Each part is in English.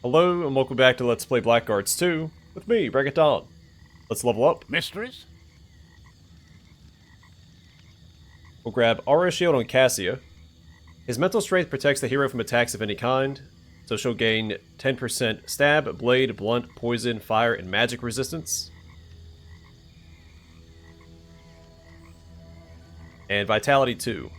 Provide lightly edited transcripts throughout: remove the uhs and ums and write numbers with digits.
Hello and welcome back to Let's Play Blackguards 2 with me, Dawn. Let's level up. Mysteries? We'll grab Aura Shield on Cassia. His mental strength protects the hero from attacks of any kind, so she'll gain 10% stab, blade, blunt, poison, fire, and magic resistance. And Vitality 2.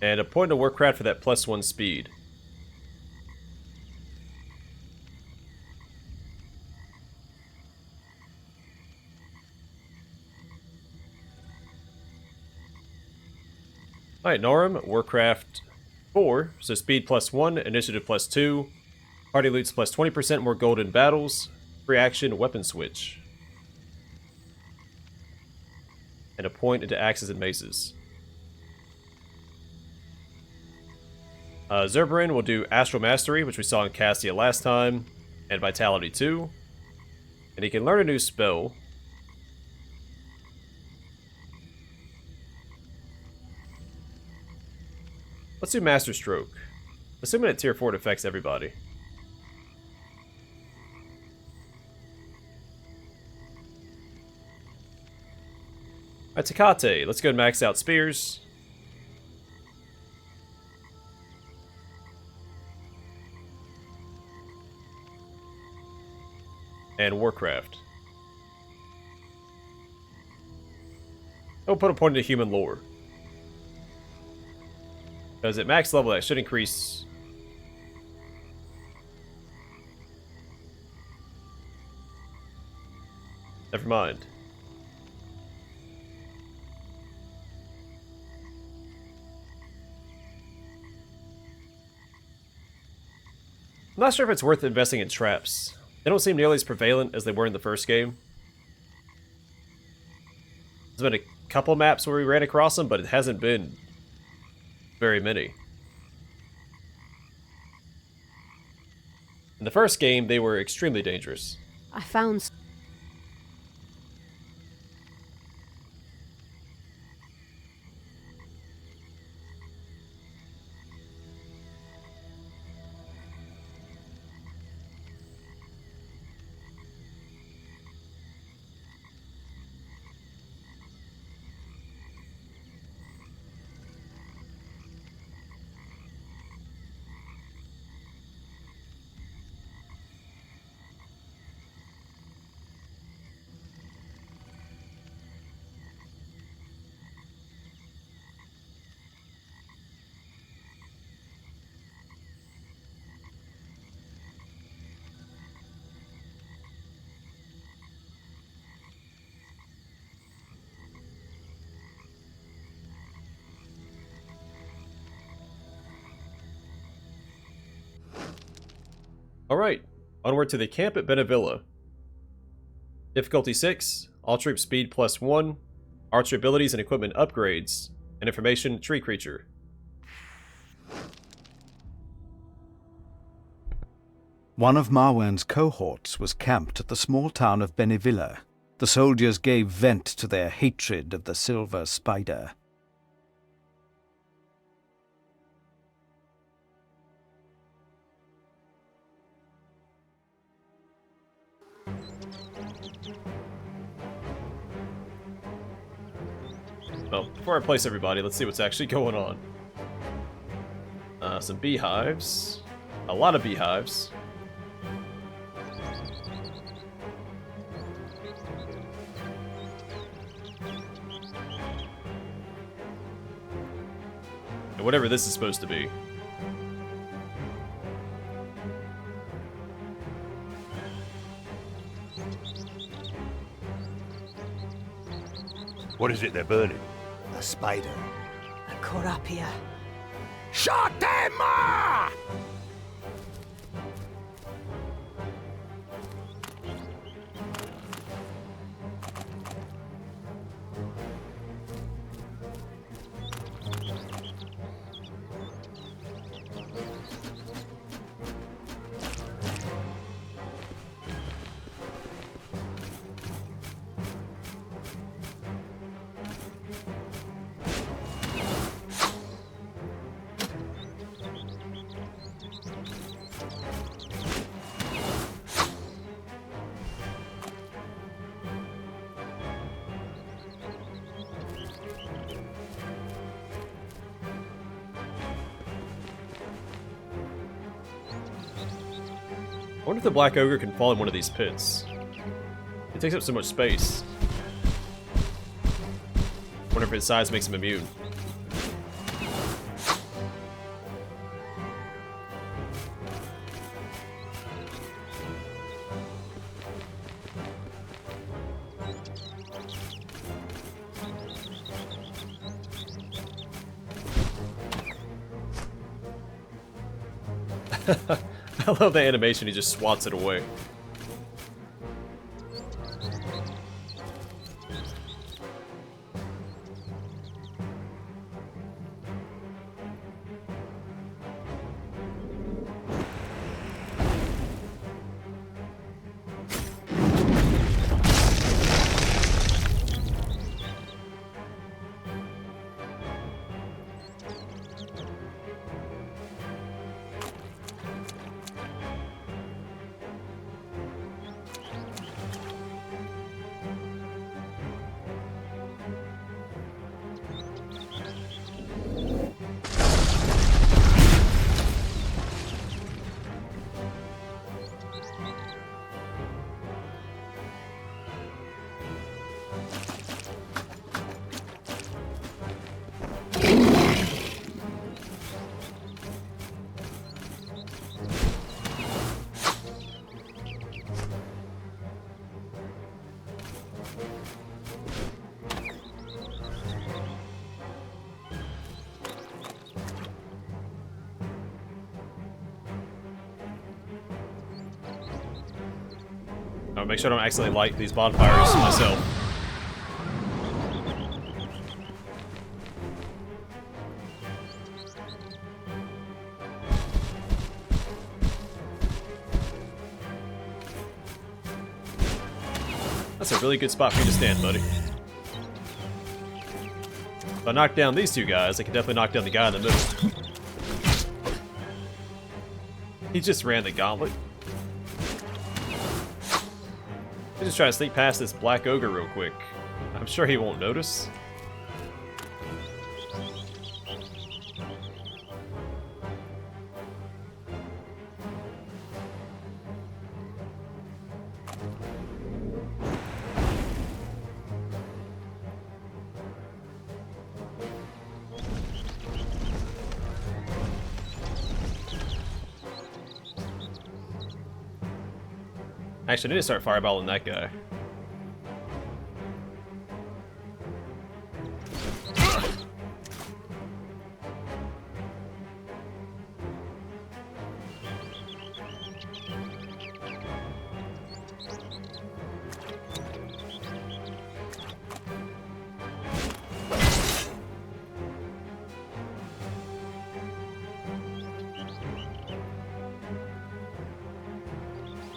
And a point of Warcraft for that +1 speed. Alright, Norum, Warcraft 4, so speed +1, initiative +2, party loots +20% more gold in battles, free action, weapon switch. And a point into axes and maces. Zerberin will do Astral Mastery, which we saw in Cassia last time, and Vitality 2. And he can learn a new spell. Let's do Master Stroke. Assuming at tier 4 it affects everybody. Alright, Takate. Let's go and max out Spears. And Warcraft. I'll put a point into Human Lore. Because at max level that should increase... Never mind. I'm not sure if it's worth investing in traps. They don't seem nearly as prevalent as they were in the first game. There's been a couple maps where we ran across them, but it hasn't been very many. In the first game, they were extremely dangerous. I found... Alright, onward to the camp at Benivilla. Difficulty 6, all troop speed +1, archer abilities and equipment upgrades, and information tree creature. One of Marwan's cohorts was camped at the small town of Benivilla. The soldiers gave vent to their hatred of the silver spider. Well, before I place everybody, let's see what's actually going on. Some beehives. A lot of beehives. And whatever this is supposed to be. What is it they're burning? A spider. A Corapia. Shot them! wonder if the Black Ogre can fall in one of these pits. It takes up so much space. Wonder if its size makes him immune. I love the animation, he just swats it away. Make sure I don't accidentally light these bonfires myself. That's a really good spot for you to stand, buddy. If I knock down these two guys, I can definitely knock down the guy in the middle. He just ran the gauntlet. I'm just trying to sneak past this Black Ogre real quick. I'm sure he won't notice. Actually, I need to start fireballing that guy.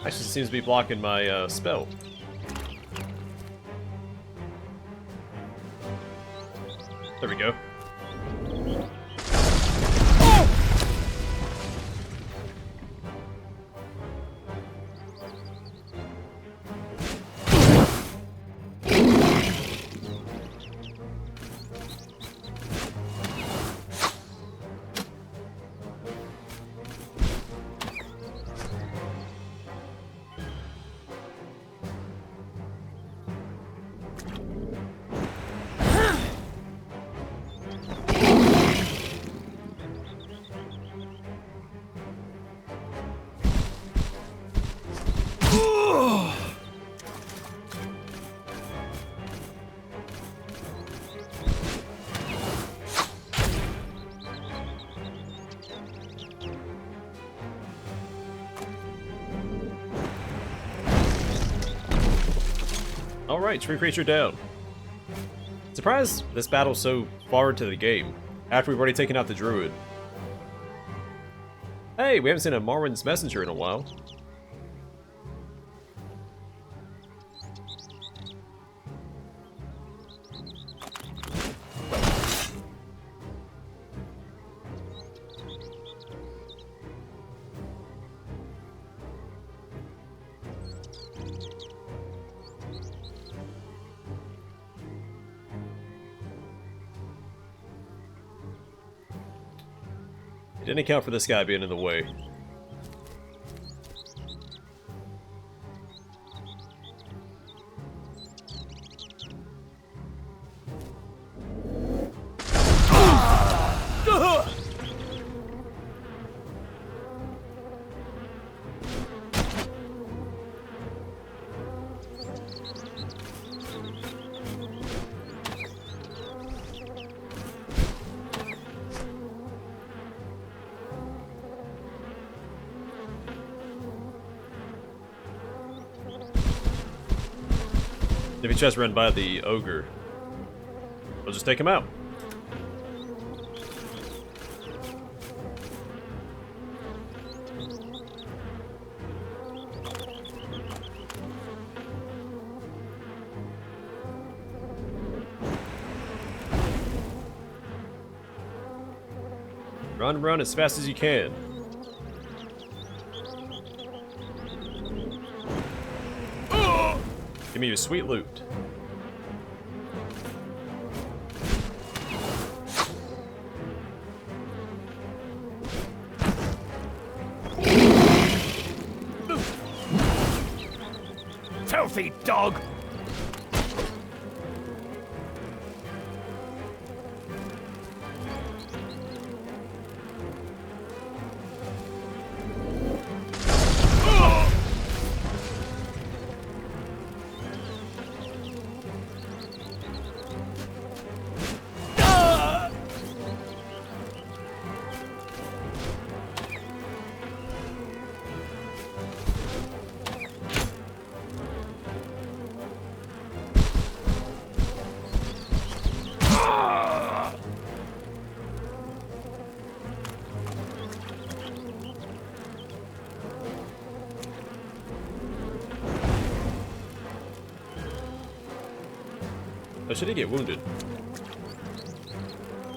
Actually, seems to be blocking my spell. There we go. Alright, tree creature down. Surprised this battle's so far into the game, after we've already taken out the druid. Hey, we haven't seen a Marwan's messenger in a while. It didn't account for this guy being in the way. If he tries to run by the ogre, we'll just take him out. Run as fast as you can. Give me your sweet loot. Filthy dog! Oh, should he get wounded?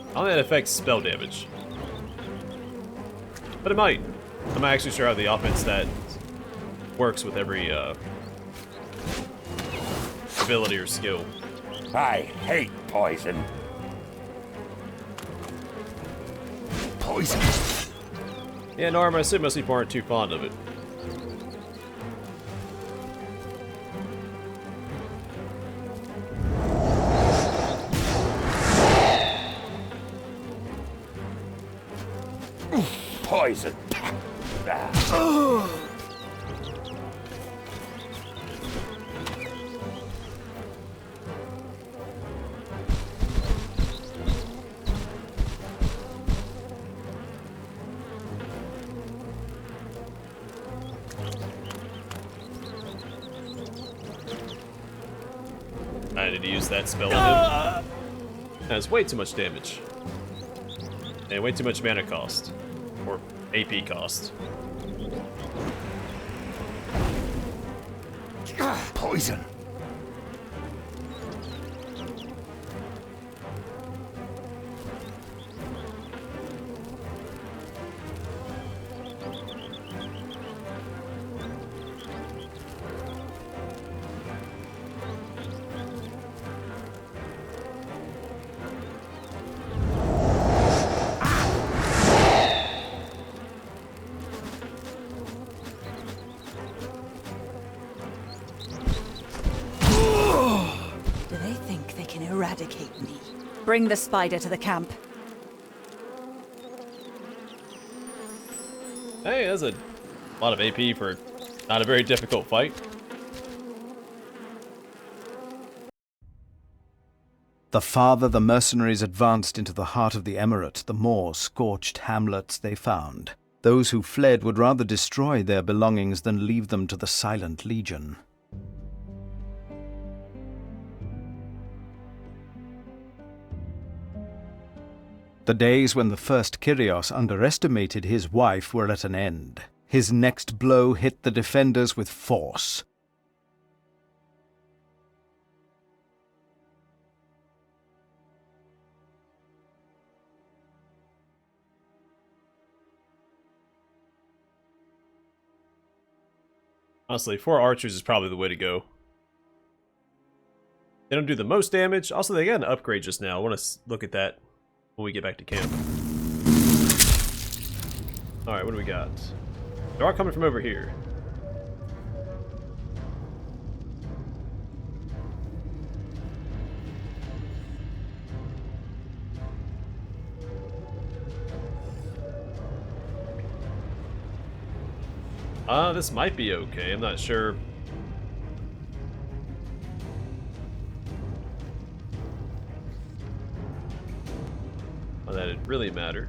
I don't think that affects spell damage. But it might. I'm not actually sure how the offense that works with every ability or skill. I hate poison. Poison. Yeah, Norm, I assume most people aren't too fond of it. Poison. I need to use that spell on him. That's way too much damage. And way too much mana cost. Or AP cost. Poison. Do they think they can eradicate me? Bring the spider to the camp. Hey, that's a lot of AP for not a very difficult fight. The farther the mercenaries advanced into the heart of the emirate, the more scorched hamlets they found. Those who fled would rather destroy their belongings than leave them to the silent legion. The days when the first Kyrios underestimated his wife were at an end. His next blow hit the defenders with force. Honestly, 4 archers is probably the way to go. They don't do the most damage. Also, they got an upgrade just now. I want to look at that when we get back to camp. Alright, what do we got? They are coming from over here. This might be okay. I'm not sure. Well, that'd really matter.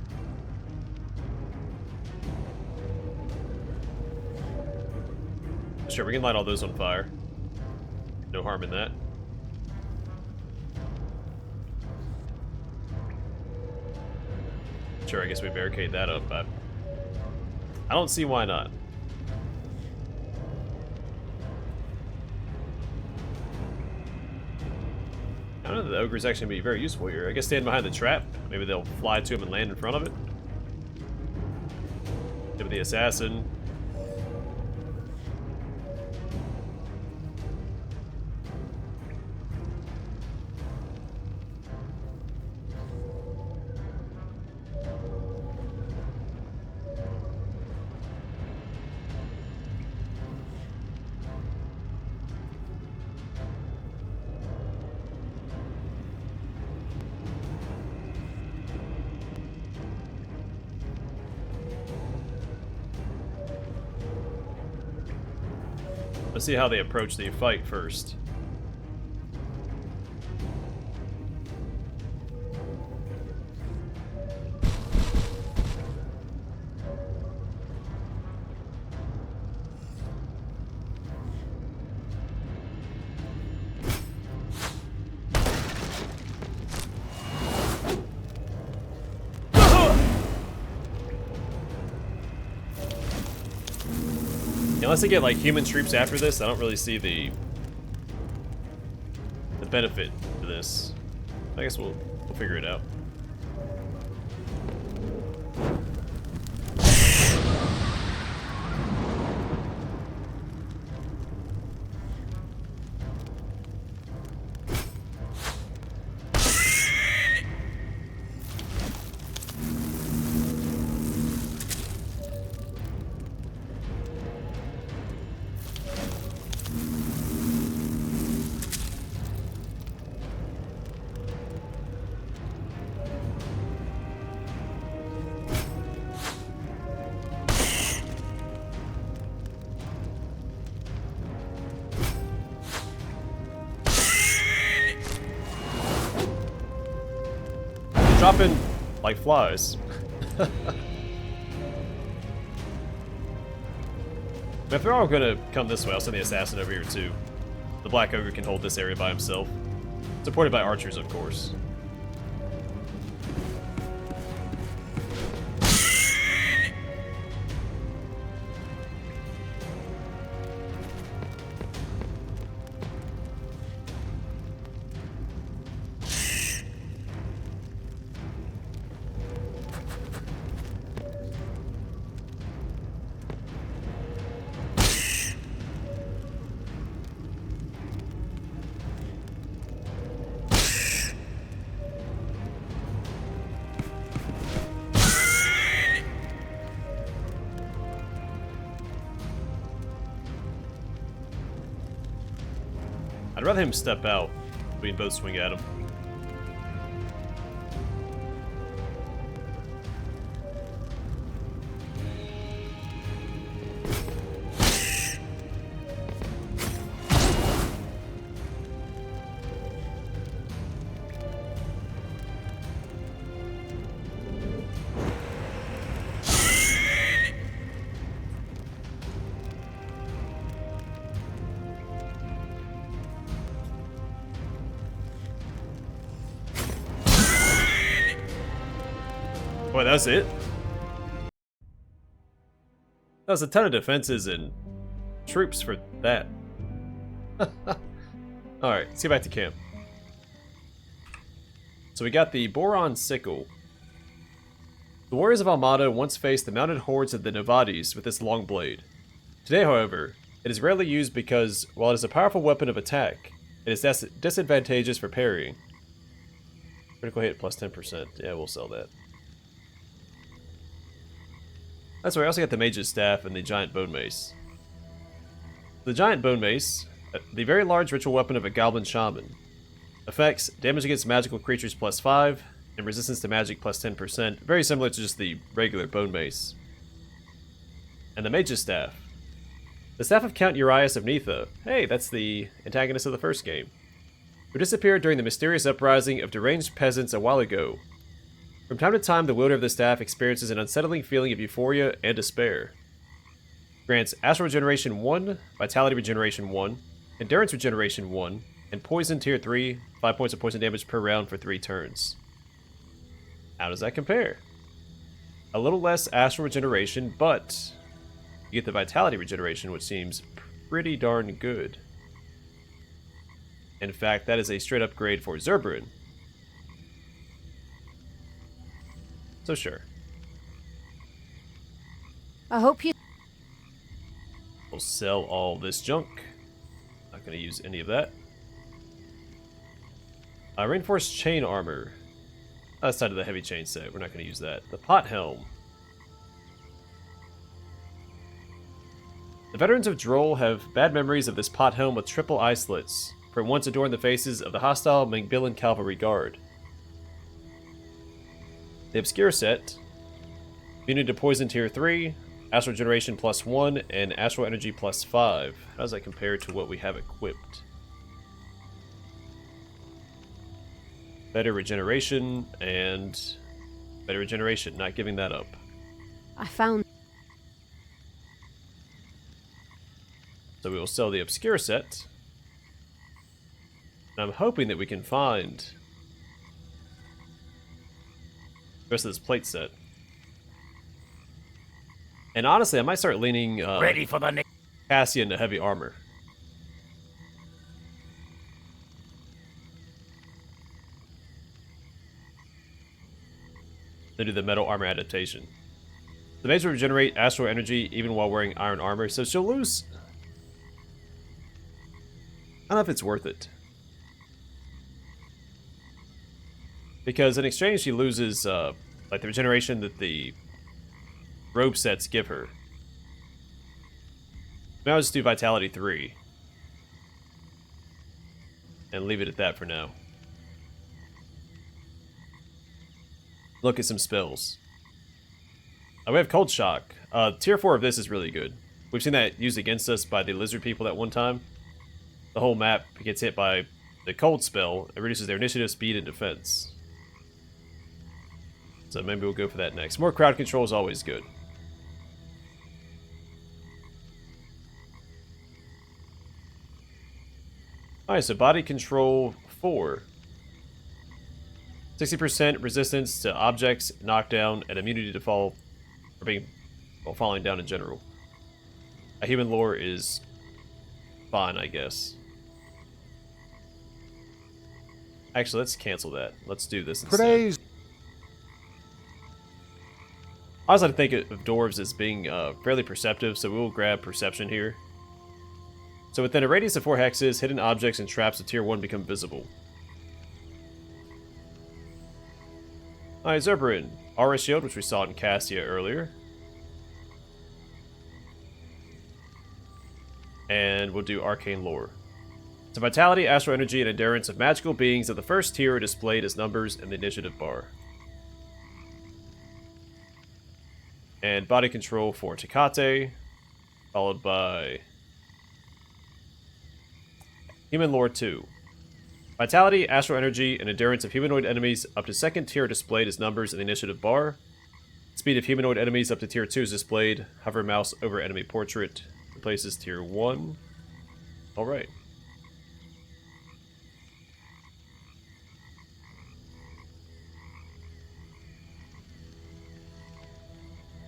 Sure, we can light all those on fire. No harm in that. Sure, I guess we barricade that up, but I don't see why not. I don't know, the ogre's actually going to be very useful here. I guess stand behind the trap. Maybe they'll fly to him and land in front of it. Maybe the assassin. Let's see how they approach the fight first. Unless they get like human troops after this, I don't really see the benefit to this. I guess we'll figure it out. Dropping like flies. If they're all gonna come this way, I'll send the assassin over here too. The Black Ogre can hold this area by himself. Supported by archers, of course. I'd rather him step out. We can both swing at him. Boy, that's it. That was a ton of defenses and troops for that. Alright, let's get back to camp. So we got the Boron Sickle. The warriors of Almada once faced the mounted hordes of the Novades with this long blade. Today, however, it is rarely used because, while it is a powerful weapon of attack, it is disadvantageous for parrying. Critical hit plus 10%. Yeah, we'll sell that. That's right, I also got the Mage's Staff and the Giant Bone Mace. The Giant Bone Mace, the very large ritual weapon of a Goblin Shaman. Effects, damage against magical creatures plus 5, and resistance to magic plus 10%, very similar to just the regular Bone Mace. And the Mage's Staff. The Staff of Count Uria of Netha, hey, that's the antagonist of the first game, who disappeared during the mysterious uprising of deranged peasants a while ago. From time to time, the wielder of the staff experiences an unsettling feeling of euphoria and despair. Grants Astral Regeneration 1, Vitality Regeneration 1, Endurance Regeneration 1, and Poison Tier 3, 5 points of poison damage per round for 3 turns. How does that compare? a little less astral regeneration, but you get the vitality regeneration, which seems pretty darn good. In fact, that is a straight upgrade for Zerberin. So sure. I hope you... We'll sell all this junk. Not going to use any of that. Reinforced chain armor. Outside of the heavy chain set, we're not going to use that. The pot helm. The veterans of Droll have bad memories of this pot helm with triple eye slits, for it once adorned the faces of the hostile Mangbillan Cavalry Guard. The Obscure set. Immunity to Poison Tier 3, Astral Regeneration +1, and Astral Energy +5. How does that compare to what we have equipped? Better regeneration and better regeneration, not giving that up. I found... So we will sell the Obscure set. And I'm hoping that we can find the rest of this plate set. And honestly, I might start leaning Ready for the next. Cassia into heavy armor. Then do the metal armor adaptation. The mage will regenerate astral energy even while wearing iron armor, so she'll lose. I don't know if it's worth it. Because in exchange, she loses like the regeneration that the robe sets give her. Now I'll just do Vitality 3. And leave it at that for now. Look at some spells. We have Cold Shock. Tier 4 of this is really good. We've seen that used against us by the lizard people at one time. The whole map gets hit by the cold spell. It reduces their initiative, speed, and defense. So maybe we'll go for that next. More crowd control is always good. Alright, so body control 4. 60% resistance to objects, knockdown, and immunity to fall, or being, well, falling down in general. A human lore is fine, I guess. Actually, let's cancel that. Let's do this instead. Praise. I also like to think of dwarves as being fairly perceptive, so we will grab perception here. So within a radius of 4 hexes, hidden objects and traps of tier 1 become visible. Alright, Zerberin. Aura Shield, which we saw in Cassia earlier. And we'll do Arcane Lore. So Vitality, Astral Energy, and Endurance of magical beings of the first tier are displayed as numbers in the initiative bar. And Body Control for Tecate, followed by Human Lore 2. Vitality, Astral Energy, and Endurance of humanoid enemies up to 2nd tier are displayed as numbers in the initiative bar. Speed of humanoid enemies up to tier 2 is displayed. Hover mouse over enemy portrait. Replaces tier 1. Alright.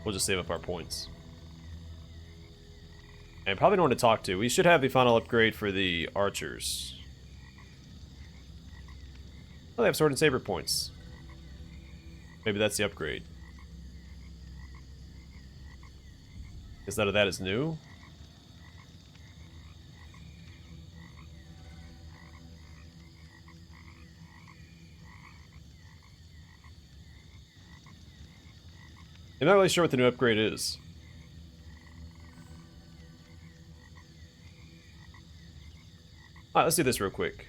We'll just save up our points. And probably no one to talk to. We should have the final upgrade for the archers. Oh, they have sword and saber points. Maybe that's the upgrade. Because none of that is new. I'm not really sure what the new upgrade is. Alright, let's do this real quick.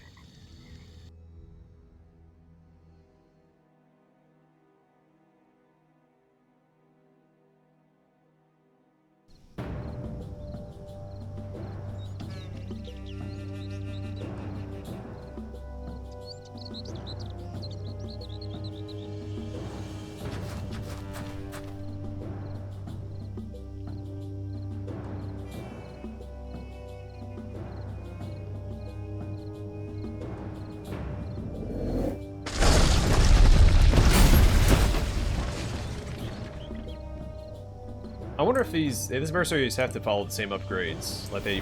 I wonder if these mercenaries have to follow the same upgrades. Like they're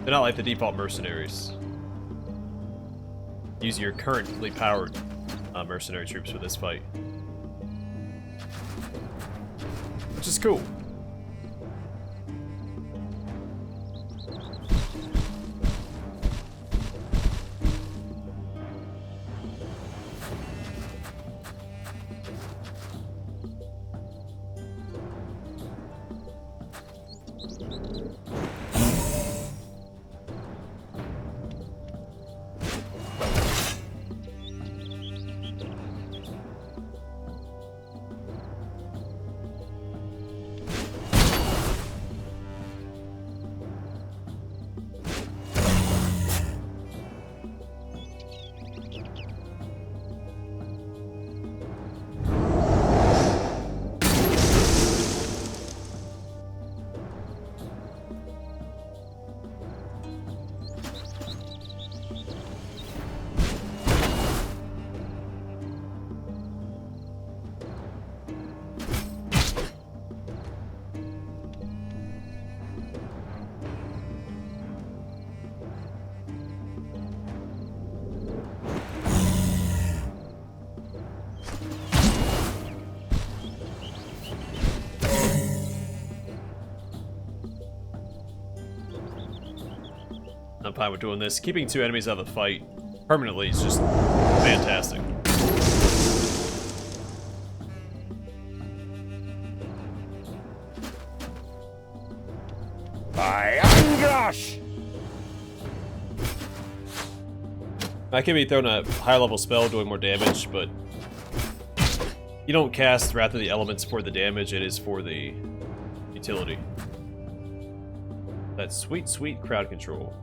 not like the default mercenaries. Use your currently powered mercenary troops for this fight. Which is cool. I'm fine with doing this. Keeping 2 enemies out of the fight permanently is just fantastic. By Angrash! I can be throwing a higher level spell doing more damage, but you don't cast Wrath of the Elements for the damage, it is for the utility. That sweet, sweet crowd control.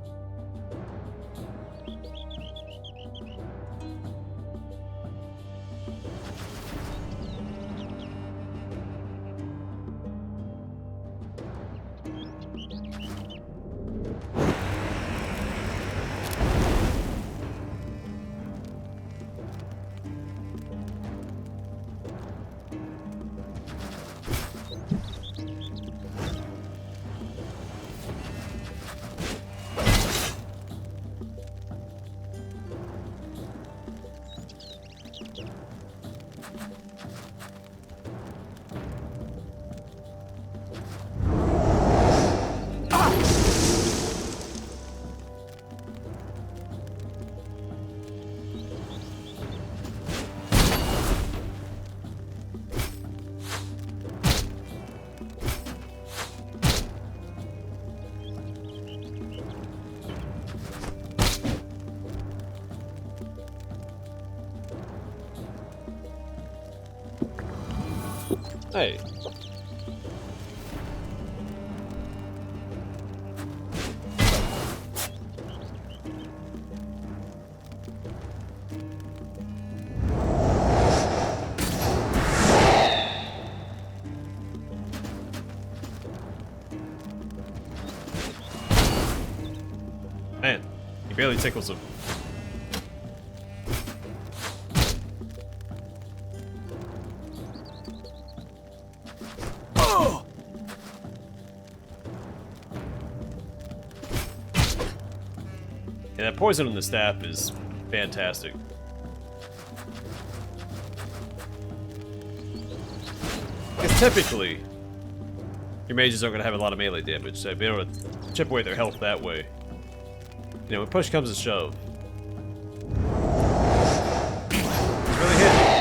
Hey. Man, he barely tickles him. Yeah, that poison on the staff is fantastic. Because typically, your mages aren't going to have a lot of melee damage, so be able to chip away their health that way. You know, when push comes to shove. It's really handy.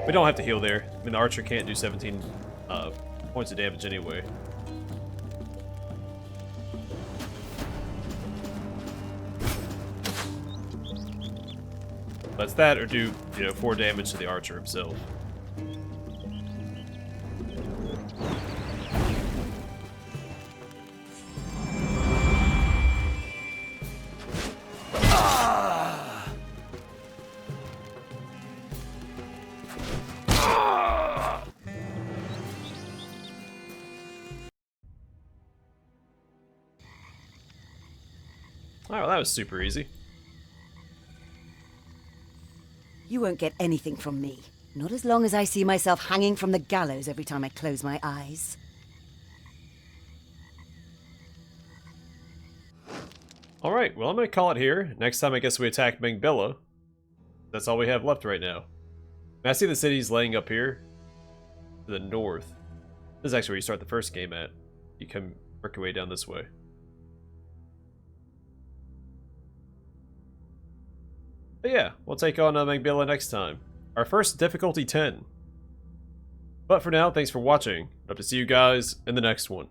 We don't have to heal there. I mean, the archer can't do 17 points of damage anyway. But it's that or do, 4 damage to the archer himself. Alright, well, that was super easy. You won't get anything from me. Not as long as I see myself hanging from the gallows every time I close my eyes. Alright, well, I'm going to call it here. Next time, I guess we attack Benivilla. That's all we have left right now. And I see the cities laying up here to the north. This is actually where you start the first game at. You come work your way down this way. But yeah, we'll take on Benivilla next time. Our first difficulty 10. But for now, thanks for watching. Hope to see you guys in the next one.